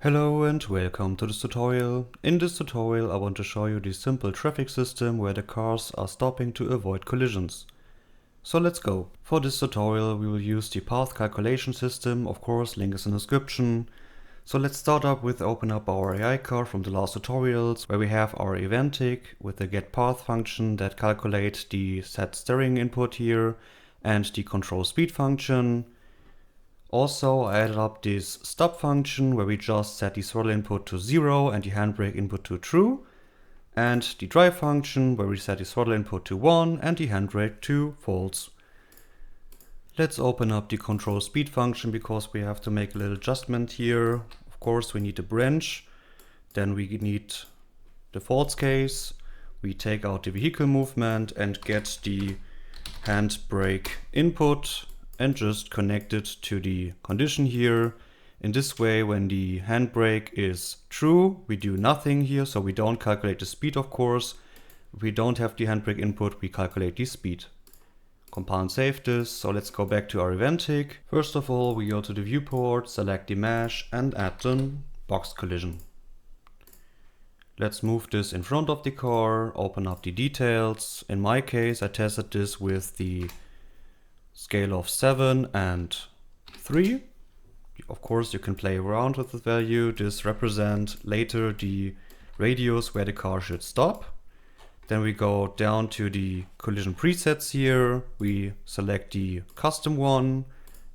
Hello and welcome to this tutorial. In this tutorial I want to show you the simple traffic system where the cars are stopping to avoid collisions. So let's go. For this tutorial we will use the path calculation system, of course link is in the description. So let's start up with open up our AI car from the last tutorials where we have our event tick with the get path function that calculates the set steering input here and the control speed function. Also, I added up this stop function where we just set the throttle input to 0 and the handbrake input to true, and the drive function where we set the throttle input to 1 and the handbrake to false. Let's open up the control speed function because we have to make a little adjustment here. Of course, we need a branch, then we need the false case, we take out the vehicle movement and get the handbrake input and just connect it to the condition here. In this way, when the handbrake is true, we do nothing here, so we don't calculate the speed, of course. If we don't have the handbrake input, we calculate the speed. Compile and save this. So let's go back to our event tick. First of all, we go to the viewport, select the mesh and add the box collision. Let's move this in front of the car, open up the details. In my case, I tested this with the scale of 7 and 3. Of course, you can play around with the value. This represents later the radius where the car should stop. Then we go down to the collision presets here. We select the custom one,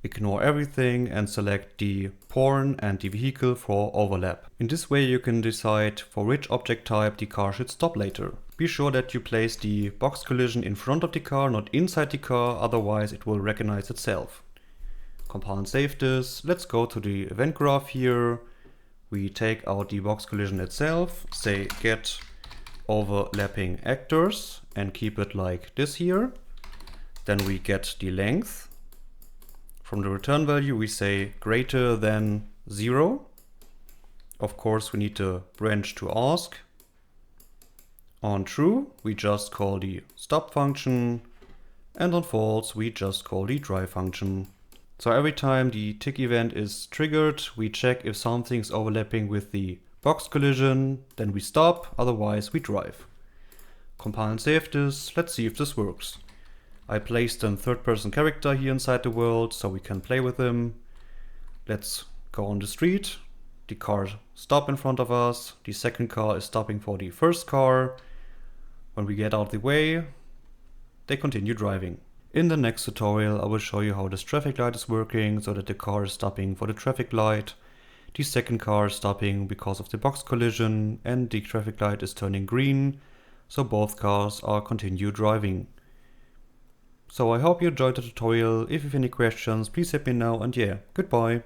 ignore everything and select the porn and the vehicle for overlap. In this way you can decide for which object type the car should stop later. Be sure that you place the box collision in front of the car, not inside the car, otherwise it will recognize itself. Compile and save this. Let's go to the event graph here. We take out the box collision itself, say get overlapping actors and keep it like this here. Then we get the length. From the return value we say greater than 0. Of course we need the branch to ask. On true we just call the stop function, and on false we just call the drive function. So every time the tick event is triggered, we check if something is overlapping with the box collision, then we stop, otherwise we drive. Compile and save this. Let's see if this works. I placed a third-person character here inside the world so we can play with him. Let's go on the street. The cars stop in front of us. The second car is stopping for the first car. When we get out of the way, they continue driving. In the next tutorial I will show you how this traffic light is working so that the car is stopping for the traffic light. The second car is stopping because of the box collision and the traffic light is turning green, so both cars are continue driving. So I hope you enjoyed the tutorial. If you have any questions, please let me know, and yeah, goodbye.